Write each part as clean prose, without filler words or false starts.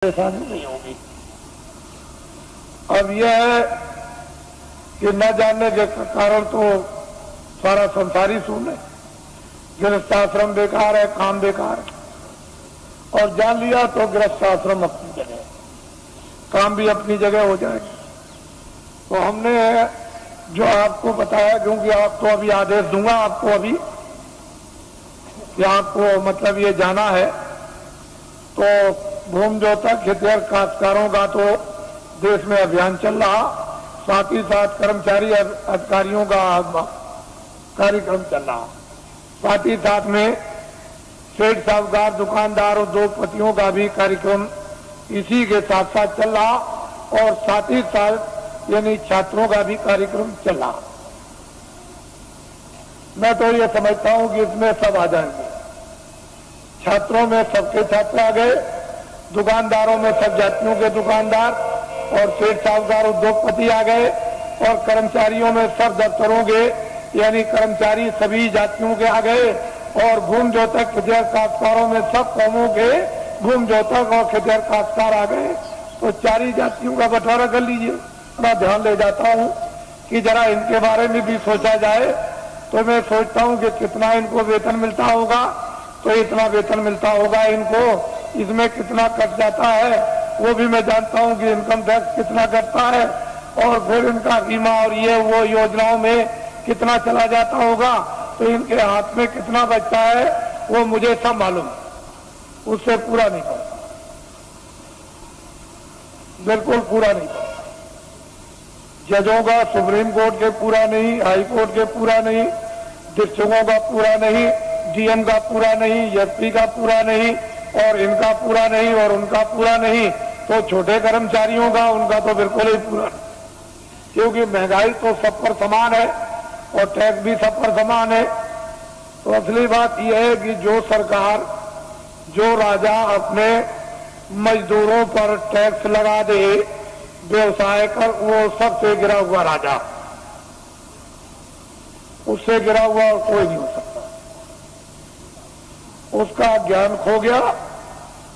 परेशानी नहीं होगी। अब यह है कि न जानने के कारण तो सारा संसार ही शून्य है। गृहस्थाश्रम बेकार है, काम बेकार है। और जान लिया तो गृहस्थाश्रम अपनी जगह, काम भी अपनी जगह हो जाएगा। तो हमने जो आपको बताया, क्योंकि आप तो अभी आदेश दूंगा आपको अभी कि आपको मतलब ये जाना है, तो भूमि जोतक खेतिहर काश्तकारों का तो देश में अभियान चल रहा, साथ ही साथ कर्मचारी अधिकारियों का कार्यक्रम चल रहा, साथ ही साथ में सेठ साहूकार दुकानदार उद्योगपतियों का भी कार्यक्रम इसी के साथ साथ चल रहा, और साथ ही साथ यानी छात्रों का भी कार्यक्रम चल रहा। मैं तो ये समझता हूं कि इसमें सब आ जाएंगे। छात्रों में सबके छात्र आ गए, दुकानदारों में सब जातियों के दुकानदार और सेठ साहूकार उद्योगपति आ गए, और कर्मचारियों में सब दफ्तरों के यानी कर्मचारी सभी जातियों के आ गए, और भूमि जोतक खेतिहर काश्तकारों में सब कौमों के भूमि जोतक और खेतिहर काश्तकार आ गए। तो चारी जातियों का बंटवारा कर लीजिए। मैं ध्यान ले जाता हूं कि जरा इनके बारे में भी सोचा जाए। तो मैं सोचता हूं कि कितना इनको वेतन मिलता होगा, तो इतना वेतन मिलता होगा इनको, इसमें कितना कट जाता है वो भी मैं जानता हूं कि इनकम टैक्स कितना कटता है, और फिर इनका बीमा और ये वो योजनाओं में कितना चला जाता होगा, तो इनके हाथ में कितना बचता है वो मुझे सब मालूम, उससे पूरा नहीं पड़ता, बिल्कुल पूरा नहीं पड़ता। जजों का सुप्रीम कोर्ट के पूरा नहीं, हाई कोर्ट के पूरा नहीं, डिस्ट्रिक्टों का पूरा नहीं, डीएम का पूरा नहीं, एसपी का पूरा नहीं, और इनका पूरा नहीं और उनका पूरा नहीं, तो छोटे कर्मचारियों का उनका तो बिल्कुल ही पूरा नहीं। क्योंकि महंगाई तो सब पर समान है और टैक्स भी सब पर समान है। तो असली बात यह है कि जो सरकार, जो राजा अपने मजदूरों पर टैक्स लगा दे व्यवसाय कर, वो सबसे गिरा हुआ राजा, उससे गिरा हुआ कोई नहीं हो सकता। उसका ज्ञान खो गया,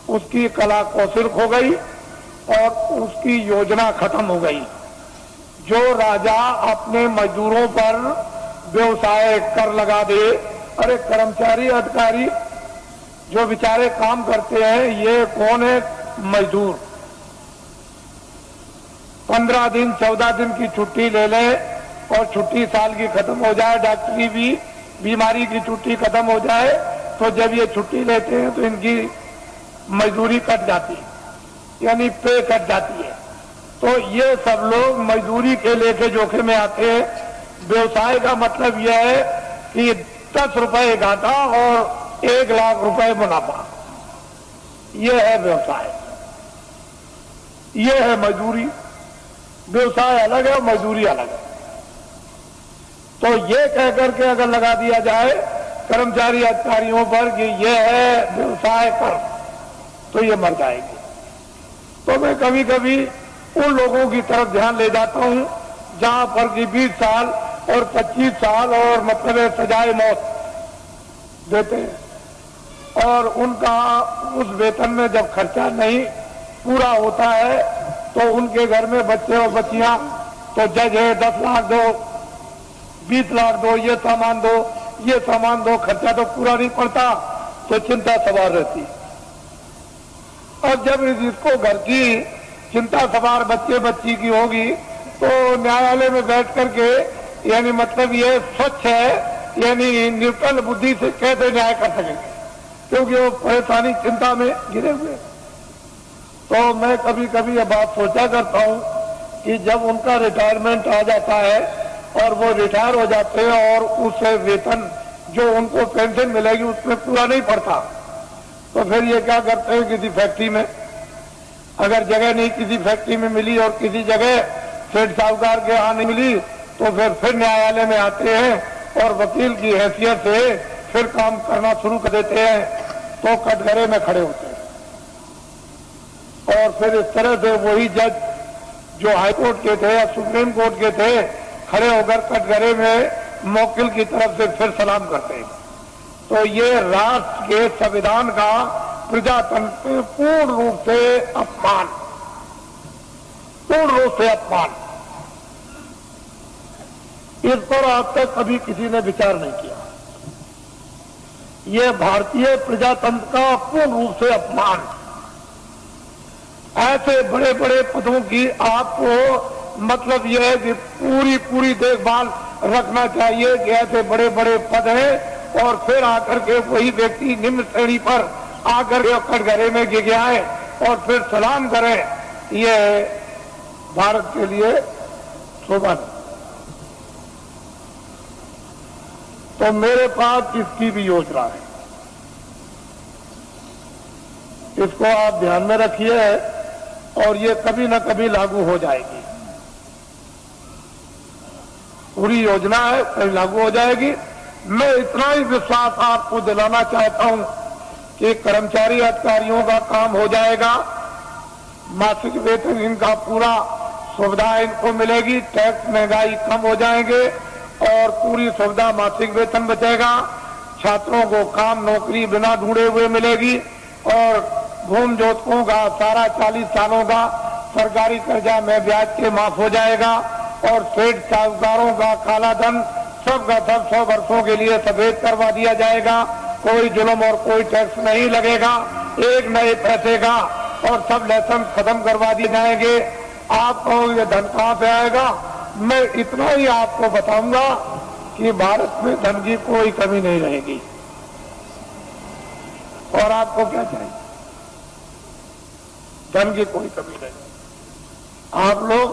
उसकी कला कौशल खो गई और उसकी योजना खत्म हो गई। जो राजा अपने मजदूरों पर व्यवसाय कर लगा दे, अरे कर्मचारी अधिकारी जो बेचारे काम करते हैं, ये कौन है? मजदूर 15 दिन 14 दिन की छुट्टी ले ले और छुट्टी साल की खत्म हो जाए, डॉक्टरी भी बीमारी की छुट्टी खत्म हो जाए, तो जब ये छुट्टी लेते हैं तो इनकी मजदूरी कट जाती है, यानी पे कट जाती है। तो ये सब लोग मजदूरी के लेके जोखिम में आते हैं। व्यवसाय का मतलब यह है कि 10 रुपए घाटा और 1 लाख रुपए मुनाफा, ये है व्यवसाय, ये है मजदूरी। व्यवसाय अलग है और मजदूरी अलग है। तो ये कह करके अगर लगा दिया जाए कर्मचारी अधिकारियों पर कि ये है व्यवसाय कर, तो ये मर जाएंगे। तो मैं कभी कभी उन लोगों की तरफ ध्यान ले जाता हूं जहां पर कि 20 साल और 25 साल और मतलब सजाए मौत देते हैं, और उनका उस वेतन में जब खर्चा नहीं पूरा होता है तो उनके घर में बच्चे और बच्चियां, तो जज है 10 लाख दो, 20 लाख दो, ये सामान दो, ये सामान दो, खर्चा तो पूरा नहीं पड़ता, तो चिंता सवार रहती। और जब इसको घर की चिंता सवार बच्चे बच्ची की होगी, तो न्यायालय में बैठ करके यानी मतलब ये स्वच्छ है, यानी निर्बल बुद्धि से कैसे न्याय कर सकेंगे, क्योंकि वो परेशानी चिंता में घिरे हुए। तो मैं कभी कभी ये बात सोचा करता हूं कि जब उनका रिटायरमेंट आ जाता है और वो रिटायर हो जाते हैं और उस वेतन जो उनको पेंशन मिलेगी उसमें पूरा नहीं पड़ता, तो फिर ये क्या करते हैं, किसी फैक्ट्री में अगर जगह नहीं किसी फैक्ट्री में मिली और किसी जगह सेठ साहूकार के यहाँ नहीं मिली, तो फिर न्यायालय में आते हैं और वकील की हैसियत से फिर काम करना शुरू कर देते हैं। तो कटघरे में खड़े होते हैं, और फिर इस तरह से वही जज जो हाई कोर्ट के थे या सुप्रीम कोर्ट के थे, खड़े होकर कटघरे में मौकिल की तरफ से फिर सलाम करते हैं। तो ये राष्ट्र के संविधान का प्रजातंत्र में पूर्ण रूप से अपमान, पूर्ण रूप से अपमान। इस पर आज तक कभी किसी ने विचार नहीं किया। यह भारतीय प्रजातंत्र का पूर्ण रूप से अपमान। ऐसे बड़े बड़े पदों की आपको मतलब यह है कि पूरी देखभाल रखना चाहिए कि ऐसे बड़े बड़े पद हैं और फिर आकर के वही व्यक्ति निम्न श्रेणी पर आकर के कटघरे में गिर जाए और फिर सलाम करें, यह भारत के लिए शोभा नहीं। तो मेरे पास इसकी भी योजना है, इसको आप ध्यान में रखिए और ये कभी न कभी लागू हो जाएगी। पूरी योजना है, कभी लागू हो जाएगी। मैं इतना ही विश्वास आपको दिलाना चाहता हूं कि कर्मचारी अधिकारियों का काम हो जाएगा, मासिक वेतन इनका पूरा सुविधा इनको मिलेगी, टैक्स महंगाई कम हो जाएंगे और पूरी सुविधा मासिक वेतन बचेगा। छात्रों को काम नौकरी बिना ढूंढे हुए मिलेगी और भूमि जोतकों का सारा 40 सालों का सरकारी कर्जा में ब्याज के माफ हो जाएगा और सेठ साहूकारों का काला धन सबका सब 100 वर्षों के लिए सफेद करवा दिया जाएगा। कोई जुल्म और कोई टैक्स नहीं लगेगा, एक नए पैसे का, और सब लाइसेंस खत्म करवा दिए जाएंगे। आप कहोगे ये धन कहां से आएगा? मैं इतना ही आपको बताऊंगा कि भारत में धन की कोई कमी नहीं रहेगी। और आपको क्या चाहिए? धन की कोई कमी नहीं। आप लोग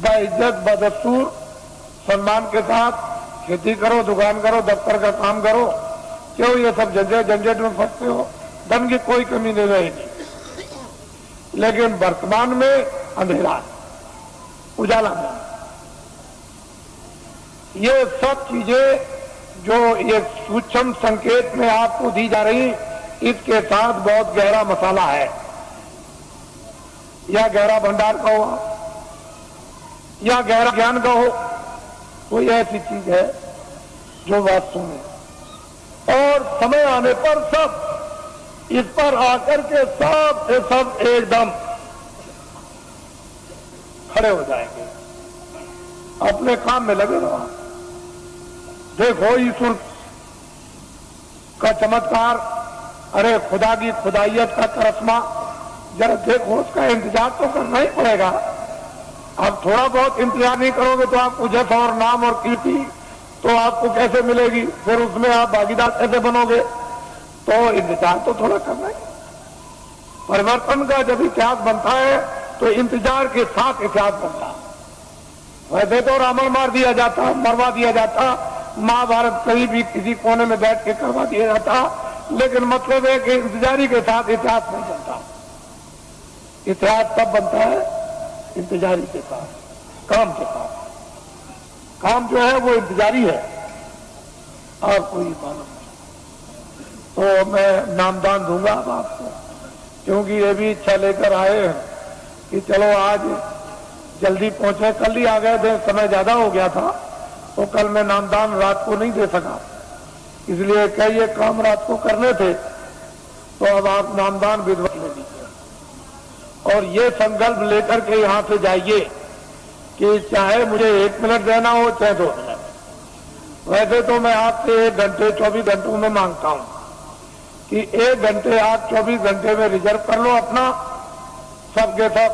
बाइज्जत बदस्तूर सम्मान के साथ खेती करो, दुकान करो, दफ्तर का काम करो। क्यों ये सब झंझट में फंसते हो? धन की कोई कमी नहीं रहेगी। लेकिन वर्तमान में अंधेरा है, उजाला नहीं। ये सब चीजें जो ये सूक्ष्म संकेत में आपको दी जा रही, इसके साथ बहुत गहरा मसाला है। या गहरा भंडार का हो या गहरा ज्ञान का हो, कोई ऐसी चीज है जो वास्तव में, और समय आने पर सब इस पर आकर के सब एकदम खड़े हो जाएंगे, अपने काम में लगे रहो। देखो ईश्वर का चमत्कार, अरे खुदा की खुदाइयत का करिश्मा, जरा देखो, उसका इंतजार तो करना ही पड़ेगा। आप थोड़ा बहुत इंतजार नहीं करोगे तो आपको जस और नाम और कीर्ति तो आपको कैसे मिलेगी? फिर उसमें आप भागीदार कैसे बनोगे? तो इंतजार तो थोड़ा करना ही। परिवर्तन का जब इतिहास बनता है तो इंतजार के साथ इतिहास बनता है। वैसे तो रावण मार दिया जाता, मरवा दिया जाता, महाभारत कहीं भी किसी कोने में बैठ के करवा दिया जाता, लेकिन मतलब है कि इंतजारी के साथ इतिहास नहीं बनता। इतिहास तब बनता है इंतजारी के साथ, काम के साथ। काम जो है वो इंतजारी है और कोई मालूम नहीं। तो मैं नामदान दूंगा अब आपको, क्योंकि ये भी इच्छा लेकर आए हैं कि चलो आज जल्दी पहुंचे। कल ही आ गए थे, समय ज्यादा हो गया था, तो कल मैं नामदान रात को नहीं दे सका, इसलिए कई ये काम रात को करने थे। तो अब आप नामदान विधिवत ले लीजिए और ये संकल्प लेकर के यहां से जाइए कि चाहे मुझे 1 मिनट देना हो चाहे 2 मिनट। वैसे तो मैं आपसे 1 घंटे 24 घंटों में मांगता हूं कि 1 घंटे आप 24 घंटे में रिजर्व कर लो अपना, सबके सब,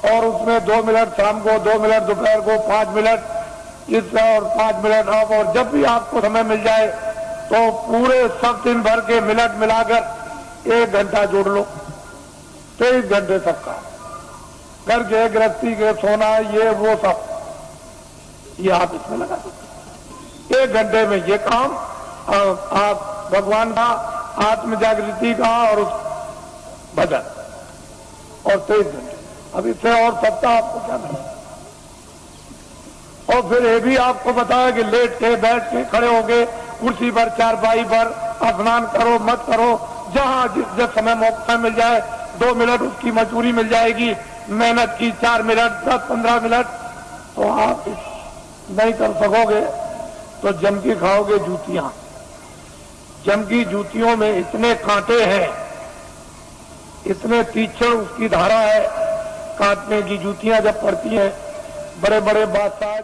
और उसमें 2 मिनट शाम को, 2 मिनट दोपहर को, 5 मिनट इस और 5 मिनट आप, और जब भी आपको समय मिल जाए तो पूरे सब दिन भर के मिनट मिलाकर 1 घंटा जोड़ लो। 23 घंटे तक का घर के गृहस्थी के सोना ये वो सब ये आप इसमें लगा दो। 1 घंटे में ये काम आप भगवान का, आत्म जागृति का और उस भजन, और 23 घंटे। अब इससे और सप्ताह आपको क्या मिले? और फिर ये भी आपको बताया कि लेट के, बैठ के, खड़े हो गए कुर्सी पर, चारपाई पर, स्नान करो मत करो, जहां जिस समय मौका मिल जाए 2 मिनट उसकी मजदूरी मिल जाएगी। मेहनत की 4 मिनट, 10-15 मिनट, तो आप नहीं कर सकोगे तो जम के खाओगे जूतियां। जम की जूतियों में इतने कांटे हैं, इतने तीक्ष्ण उसकी धारा है, काटने की जूतियां जब पड़ती हैं, बड़े बड़े बादशाह